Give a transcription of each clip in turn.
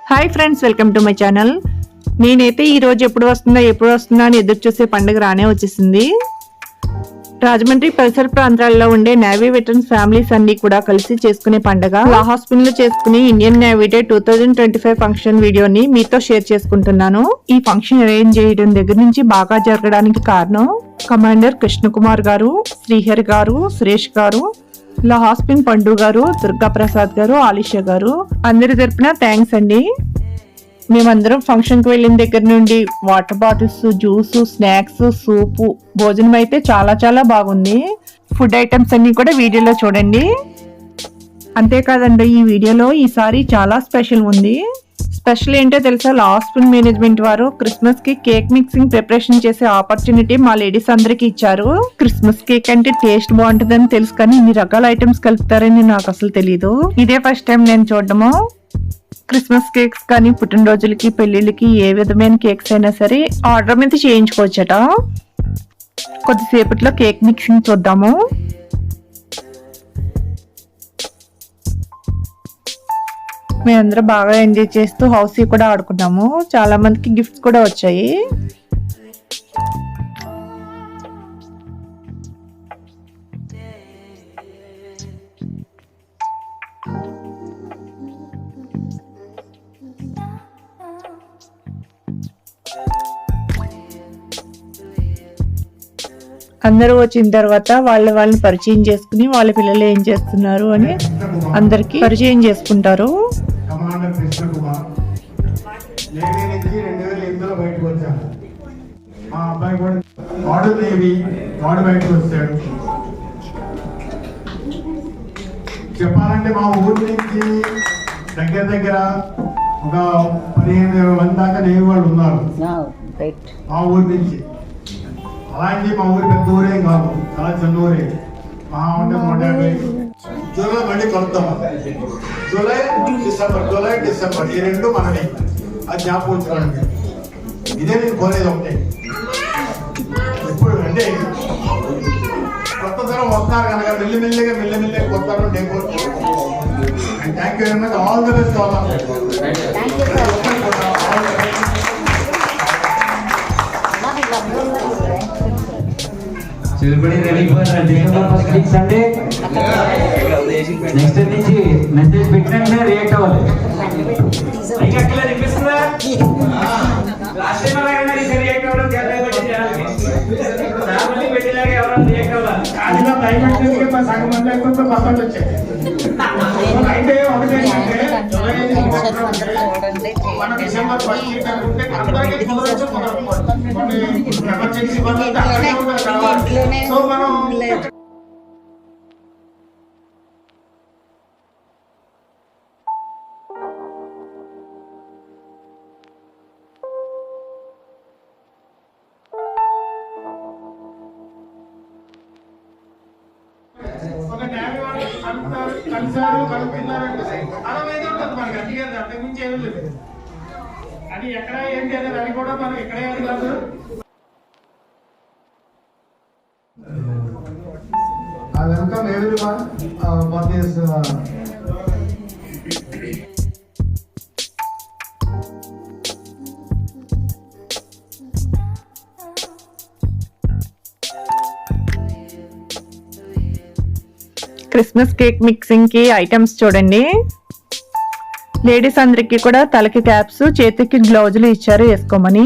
Hi friends, welcome to my channel. నేనైతే ఈరోజు ఎప్పుడు వస్తుందా అని ఎదురు చూసే పండుగ రానే వచ్చేసింది. రాజమండ్రి పరిసర ప్రాంతాల్లో ఉండే నేవీ వెటరన్స్ ఫ్యామిలీస్ అన్ని కూడా కలిసి చేసుకునే పండుగ లా హాస్పిటల్ చేసుకునే ఇండియన్ నేవీ డే 2025 ఫంక్షన్ వీడియోని మీతో షేర్ చేసుకుంటున్నాను. ఈ ఫంక్షన్ అరేంజ్ చేయడం దగ్గర నుంచి బాగా జరగడానికి కారణం కమాండర్ కృష్ణకుమార్ గారు, శ్రీహరి గారు, సురేష్ గారు, లా హాస్పిన్ పండు గారు, దుర్గా ప్రసాద్ గారు, ఆలిషా గారు అందరి తరపున థ్యాంక్స్ అండి. మేమందరం ఫంక్షన్ కి వెళ్ళిన దగ్గర నుండి వాటర్ బాటిల్స్, జ్యూస్, స్నాక్స్, సూపు, భోజనం అయితే చాలా చాలా బాగుంది. ఫుడ్ ఐటమ్స్ అన్ని కూడా వీడియోలో చూడండి. అంతేకాదండి, ఈ వీడియోలో ఈసారి చాలా స్పెషల్ ఉంది. స్పెషల్ ఏంటో తెలుసా? లా హాస్పిటల్ మేనేజ్మెంట్ వారు క్రిస్మస్ కి కేక్ మిక్సింగ్ ప్రిపరేషన్ చేసే ఆపర్చునిటీ మా లేడీస్ అందరికి ఇచ్చారు. క్రిస్మస్ కేక్ అంటే టేస్ట్ బాగుంటుందని తెలుసు, కానీ ఇన్ని రకాల ఐటమ్స్ కలుపుతారని నాకు అసలు తెలీదు. ఇదే ఫస్ట్ టైం నేను చూడడము. క్రిస్మస్ కేక్స్ కానీ పుట్టినరోజులకి, పెళ్లిళ్ళకి ఏ విధమైన కేక్స్ అయినా సరే ఆర్డర్ మీద చేయించుకోవచ్చట. కొద్దిసేపట్లో కేక్ మిక్సింగ్ చూద్దాము. మేమందరం బాగా ఎంజాయ్ చేస్తూ హౌస్ కూడా ఆడుకున్నాము. చాలా మందికి గిఫ్ట్స్ కూడా వచ్చాయి. అందరూ వచ్చిన తర్వాత వాళ్ళని పరిచయం చేసుకుని వాళ్ళ పిల్లలు ఏం చేస్తున్నారు అని అందరికి పరిచయం చేసుకుంటారు. కమాండర్ కృష్ణకుమార్ నేవీ నుంచి 2008లో బయటకు వచ్చాను. మా అబ్బాయి కూడా వాడు నేవీ వాడు బయటకు వచ్చాడు. చెప్పాలంటే మా ఊరి నుంచి దగ్గర ఒక 15 మంది దాకా నేవీ వాళ్ళు ఉన్నారు మా ఊరి నుంచి. అలాంటి మా ఊరి పెద్ద ఊరేం కాదు, చాలా చిన్న ఊరే. మహా ఉంటే 150. జూలై మళ్ళీ కలుద్దాం. జూలై డిసెంబర్ ఈ రెండు మనమే. అది జ్ఞాపకం ఉంచుకోండి. ఇదే నేను కోరేది ఒకటే. ఇప్పుడు అంటే కొత్త తరం వస్తున్నారు కనుక మెల్లిమెల్లిగా కొత్త deco. Thank you very much. All the best. Ready for December first week Sunday. Next నుంచి మెసేజ్ పెట్టినంటే రియాక్ట్ అవ్వాలి. సగం మంది ఎక్కువ పక్కన వచ్చాయి. అయితే ఒకటేంటంటే మన డిసెంబర్ ఫస్ట్ వీక్ అనుకుంటే అందరికీ కుదరచ్చు, కుదరకపోవచ్చు. కొన్ని ఎమర్జెన్సీ పనులు కావాలి. సో మనం ఒక నేవీ వాళ్ళు కలుపుతున్నారంటే అలా మీద ఉంటుంది మనకి. అందుకే అంతకు మించి ఏమీ లేదు. అది ఎక్కడ ఏంటి అనేది అది కూడా మనం ఎక్కడే అది కాదు. Welcome everyone for this Christmas cake mixing కి ఐటమ్స్ చూడండి. లేడీస్ అందరికి కూడా తలకి క్యాప్స్, చేతికి గ్లౌజులు ఇచ్చారు వేసుకోమని.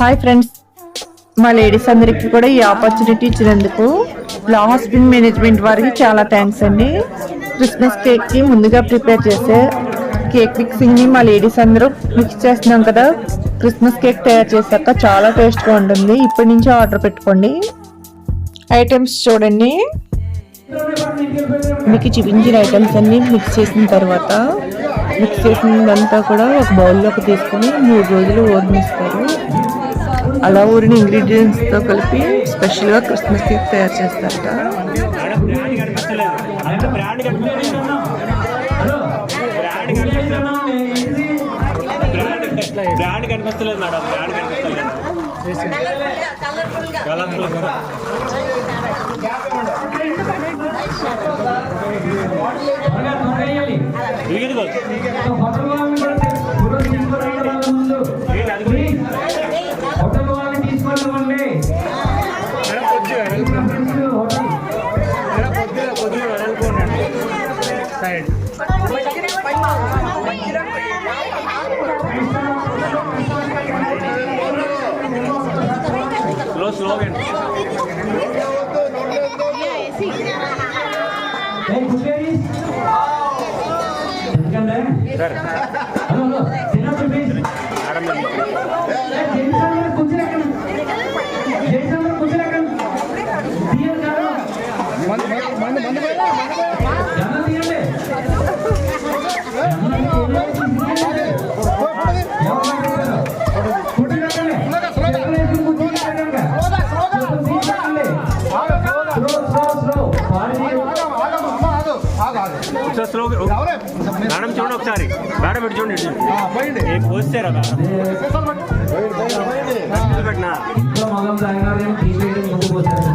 హాయ్ ఫ్రెండ్స్, మా లేడీస్ అందరికి కూడా ఈ ఆపర్చునిటీ ఇచ్చినందుకు లా హాస్పిటల్ మేనేజ్మెంట్ వారికి చాలా థ్యాంక్స్ అండి. క్రిస్మస్ కేక్ కి ముందుగా ప్రిపేర్ చేసే కేక్ మిక్సింగ్ ని మా లేడీస్ అందరూ మిక్స్ చేస్తున్నాం కదా. క్రిస్మస్ కేక్ తయారు చేశాక చాలా టేస్ట్ గా ఉంటుంది. ఇప్పటి నుంచి ఆర్డర్ పెట్టుకోండి. ఐటమ్స్ చూడండి. మీకు చూపించిన ఐటమ్స్ అన్ని మిక్స్ చేసిన తర్వాత మిక్స్ చేసినంతా కూడా ఒక బౌల్లోకి తీసుకుని 3 రోజులు ఓర్నిస్తారు. అలా ఊరిన ఇంగ్రీడియంట్స్ తో కలిపి స్పెషల్ గా క్రిస్మస్ కేక్ తయారు చేస్తారట. బ్రాండ్ కనిపిస్తలేదు మేడం, యాడ్ కనిపిస్తలేదు. కలర్ఫుల్ కదా. ఇదిగో హోటల్ వాళ్ళని తీసుకోండి. కొద్దిగా వెననుకోండి సైడ్. స్లోగా సార్ మేడం చూడండి ఒకసారి. మేడం ఇటు చూడండి, పోస్తారా పెట్టినా మగం తాగినారు తీసేయడం ముందుకు వచ్చారు.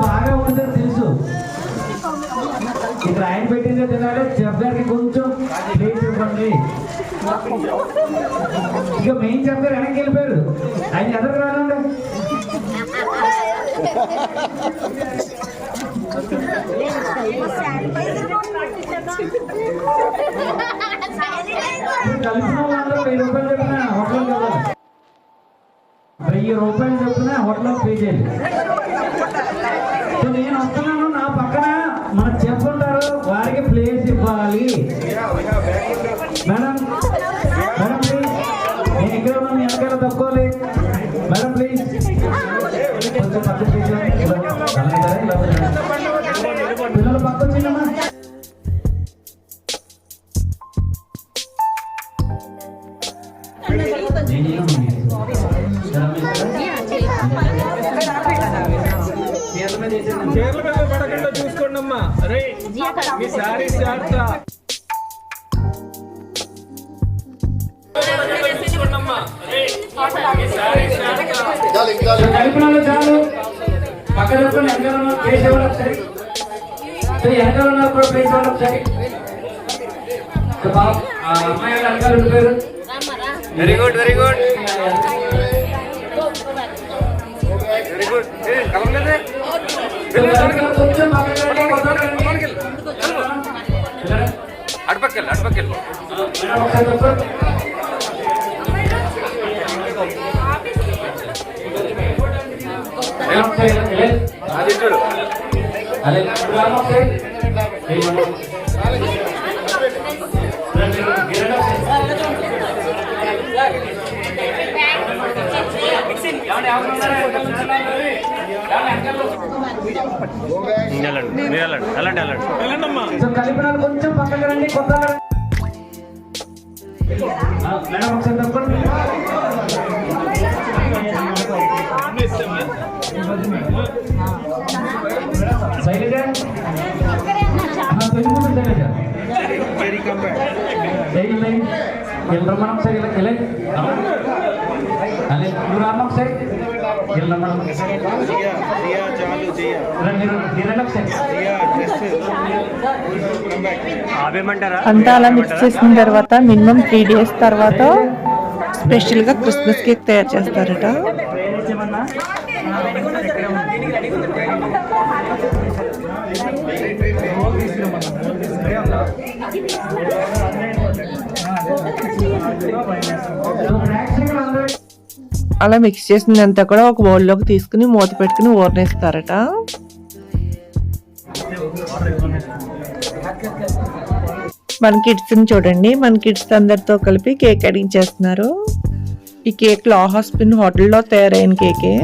బాగా ఉంటుందని తెలుసు. ఇక్కడ ఆయన పెట్టిందే తినాలి. చెఫ్ గారికి కొంచెం ప్లేట్ ఇవ్వండి. ఇక మెయిన్ చెఫ్ గారు వెనక్కి వెళ్ళిపోయారు. ఆయన ఎదురు రానండి. కలిసిన వాళ్ళందరూ 1000 రూపాయలు చెప్పిన హోటల్ కదా, 1000 రూపాయలు చెప్పిన హోటల్ పే చేయాలి. నేను వస్తున్నాను, నా పక్కన మన చెఫ్ ఉంటారు, వారికి ప్లేస్ ఇవ్వాలి. మేడం మేడం ప్లీజ్, నేను ఇక్కడ ఉన్నాను, వెనకాల తక్కువలే. మేడం ప్లీజ్ కొంచెం పక్కన పిల్లలు పక్క వచ్చిందమ్మా. చీరల మీద పడకుండా చూసుకోండి అమ్మా. అరే మీ సారీ చార్ట్ కలిపినాలు చాలు. పక్క చెప్పండి. వెనకాల ఉన్న ప్లేస్ ఇవ్వండి ఒకసారి. వెనకాల ఉన్న కూడా ప్లేస్ ఇవ్వండి ఒకసారి. అమ్మాయి వెనకాల ఉండిపోయారు. Very good very good very good. కలవలేదే కొంచెం అటుపక్కెళ్ళి అటుపక్కెళ్ళి. ఒకసారి చెప్పండి. అది చూడు. అదే కలిపినాలు కొంచెం పక్కకి రండి. కొత్తగా మేడం ఒకసారి తప్పండి. శైలజ రమ్మనం సరే నువ్వు రామ్మ సరే అంతా అలా మిక్స్ చేసిన తర్వాత మినిమం 3 days తర్వాత స్పెషల్ గా క్రిస్మస్ కేక్ తయారు చేస్తారట. అలా మిక్స్ చేసిందంతా కూడా ఒక బౌల్లోకి తీసుకుని మూత పెట్టుకుని ఊరనేస్తారట. మన కిడ్స్ని చూడండి, మన కిడ్స్ అందరితో కలిపి కేక్ కటింగ్ చేస్తున్నారు. ఈ కేక్ లాహాస్పిన్ హోటల్లో తయారైన కేకే.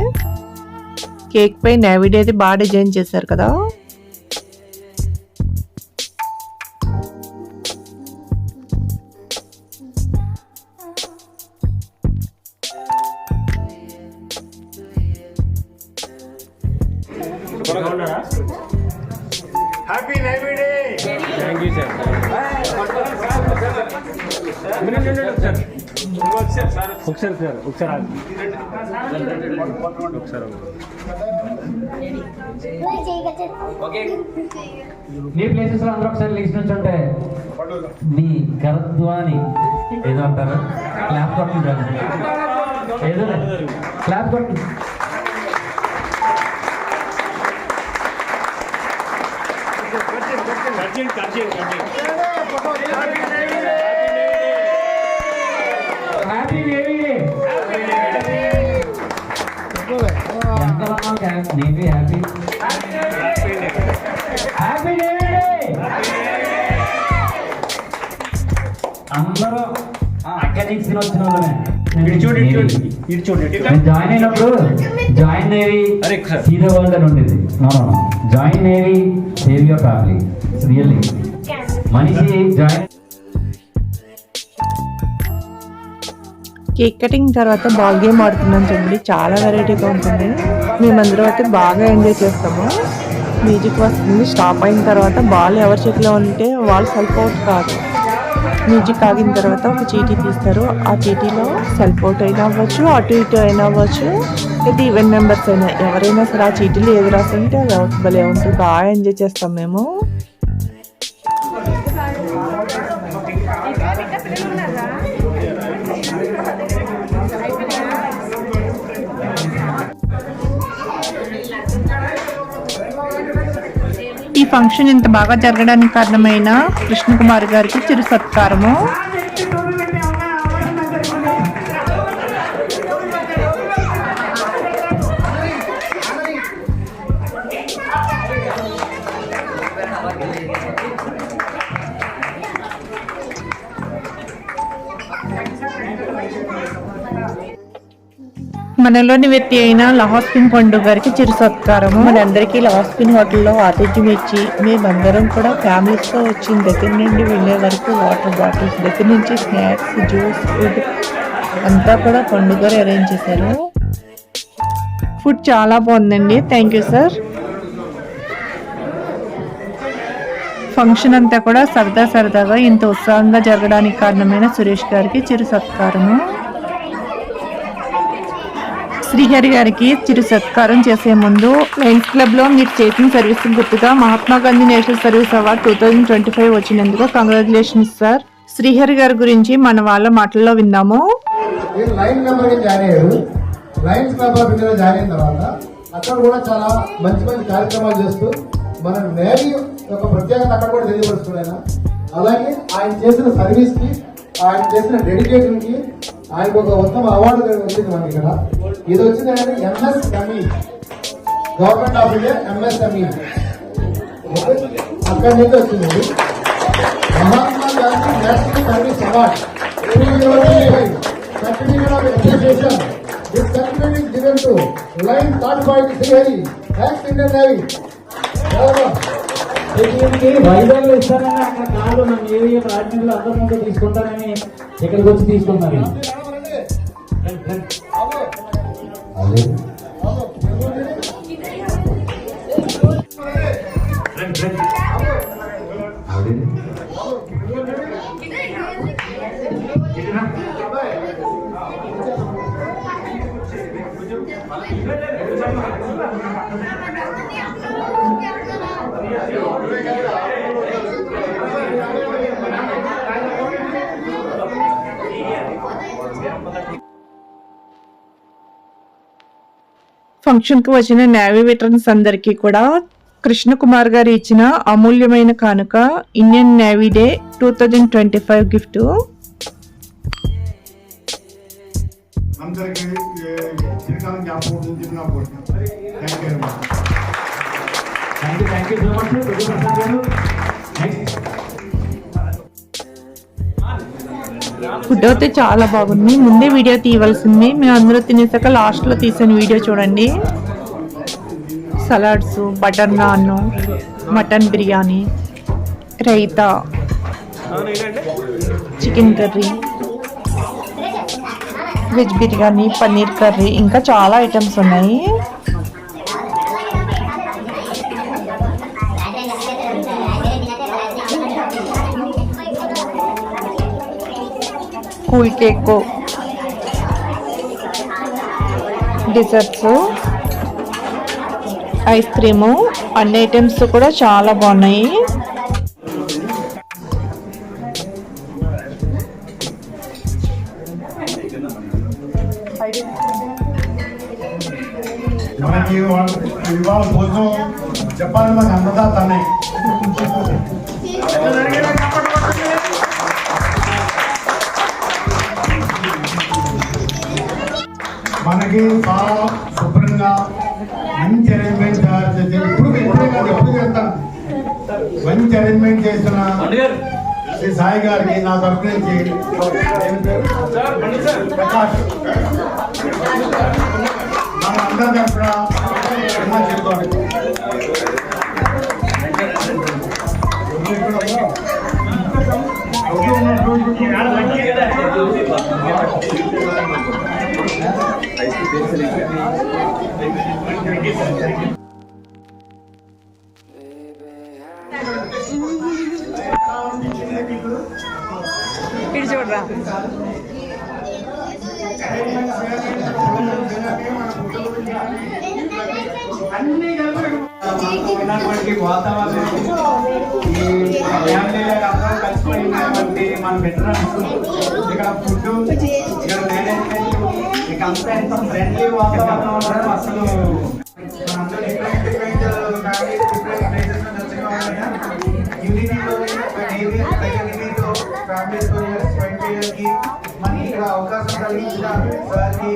కేక్ పై నేవీ అయితే బాగా డిజైన్ చేశారు కదా. Happy navy day. Thank you sir. Me places లో అందరూ ఒకసారి లిస్ట్ నుంచి ఉంటే మీ గర్ద్వాని ఏదో అంటారు, క్లాప్ కొట్టు, ఏదో క్లాప్ కొట్టు. Happy navy day. Navy happy happy navy day. అందరూ అకాడమిక్స్ వచ్చిన వాళ్ళమే. నేను జాయిన్ అయినప్పుడు జాయిన్ నేవీ సీదా వరల్డ్ అని ఉండేది. Join navy save your family. Really మనిషి జాయిన్. కేక్ కటింగ్ తర్వాత బాల్ గేమ్ ఆడుతున్నాం చూడండి, చాలా వెరైటీగా ఉంటుంది. మేమందరం అయితే బాగా ఎంజాయ్ చేస్తాము. మ్యూజిక్ వస్తుంది, స్టాప్ అయిన తర్వాత బాల్ ఎవరి చేతిలో ఉంటే వాళ్ళు సెల్ఫ్ అవుట్ కాదు. మ్యూజిక్ ఆగిన తర్వాత ఒక చీటీ తీస్తారు, ఆ చీటీలో సెల్ఫ్ అవుట్ అయినా అవ్వచ్చు, అటు ఇటు అయినా అవ్వచ్చు, అయితే ఈవెన్ మెంబర్స్ అయినా ఎవరైనా సరే ఆ చీటీలు ఏది రాస్తుంటే అది అవుట్. భలే ఉంటుంది, బాగా ఎంజాయ్ చేస్తాం మేము. ఈ ఫంక్షన్ ఇంత బాగా జరగడానికి కారణమైన కృష్ణకుమార్ గారికి చిరు సత్కారము. మనలోని వ్యక్తి అయిన లహాస్పిన్ పండు గారికి చిరు సత్కారము. మనందరికీ లహాస్పిన్ హోటల్లో ఆతిథ్యం ఇచ్చి మేమందరం కూడా ఫ్యామిలీస్తో వచ్చిన దగ్గర నుండి వెళ్ళే వరకు వాటర్ బాటిల్స్ దగ్గర నుంచి స్నాక్స్, జ్యూస్, ఫుడ్ అంతా కూడా పండు గారు అరేంజ్ చేశారు. ఫుడ్ చాలా బాగుందండి, థ్యాంక్ యూ సార్. ఫంక్షన్ అంతా కూడా సరదాగా ఇంత ఉత్సాహంగా జరగడానికి కారణమైన సురేష్ గారికి చిరు సత్కారము. శ్రీహరి గారికి చిరు సత్కారం చేసే ముందు లయన్స్ క్లబ్ లో మీరు చేసిన సర్వీస్ గుర్తుగా Mahatma Gandhi national service award 2025 వచ్చినందుకు కంగ్రాచులేషన్స్ సార్. శ్రీహరి గారి గురించి మన వాళ్ళ మాటల్లో విందాము. లైన్ నెంబర్ జాయిన్ అయ్యారు. లయన్స్ క్లబ్ ఆఫ్ ఇండియాలో జాయిన్ అయిన తర్వాత అక్కడ కూడా చాలా మంచి కార్యక్రమాలు చేస్తూ మన నేవీ యొక్క ప్రత్యేకత అక్కడ కూడా తెలియపరుస్తున్నాయి. అలాగే ఆయన చేసిన సర్వీస్ కి, ఆయన చేసిన డెడికేషన్ కి ఆయనకు ఒక ఉత్తమ అవార్డు వచ్చింది మనకి ఇక్కడ. ఇది వచ్చింది MSME, government of India MSME అక్కడి నుంచి వచ్చింది. Mahatma Gandhi national service award 2025 certificate of appreciation. This certificate is given to line third point Srihari, X Indian navy. Vizag లో ఇస్తానని అక్కడ కాదు, మన ఏరియా ప్రాంతంలో అందరి ముందు తీసుకుంటానని ఇక్కడికి వచ్చి తీసుకున్నారు. ఫంక్షన్ కు వచ్చిన నేవీ వెటరన్స్ అందరికీ కూడా కృష్ణకుమార్ గారు ఇచ్చిన అమూల్యమైన కానుక Indian navy day 2025 gift. Food అయితే చాలా బాగుంది. ముందే వీడియో తీయవలసింది, మేము అందరూ తినేసాక లాస్ట్ లో తీసిన వీడియో చూడండి. Salads, butter naan, mutton biryani, raita, chicken curry, veg biryani, paneer curry, ఇంకా చాలా ఐటమ్స్ ఉన్నాయి. Cool cake, desserts, ice cream, అన్ని ఐటమ్స్ కూడా చాలా బాగున్నాయి. మనకి ఇవాళ భోజనం చెప్పాలి మనకి అన్నదాత అన్నయ్య. మనకి చాలా శుభ్రంగా మంచి అరేంజ్మెంట్ తయారు చేసి ఎప్పుడు చేస్తాను మంచి అరేంజ్మెంట్ చేసిన శ్రీ సాయి గారికి నా తరఫు నుంచి ప్రకాష్ మన అందరి తరఫున చెప్తాను. ఇటు చూడరా. ఉన్నటువంటి వాతావరణం కలిసిపోయినటువంటి మన వెటరన్స్ ఇక్కడ ఫుడ్ ఇక్కడ మేనేజ్మెంట్ ఇక అంతా ఎంత ఫ్రెండ్లీ వాతావరణం ఉండడం అసలు మనందరూ different different families different places నుంచి యూనిటీతో ఫ్యామిలీతో స్పెండ్ చేయడానికి మనకి ఇక్కడ అవకాశం కలిగించిన సార్కి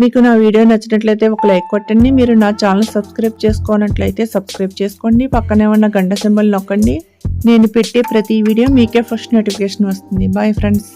మీకు నా వీడియో నచ్చినట్లయితే ఒక లైక్ కొట్టండి. మీరు నా ఛానల్ సబ్స్క్రైబ్ చేసుకోనట్లయితే సబ్స్క్రైబ్ చేసుకోండి. పక్కనే ఉన్న గంట సింబల్ నొక్కండి. నేను పెట్టే ప్రతి వీడియో మీకే ఫస్ట్ నోటిఫికేషన్ వస్తుంది. Bye friends.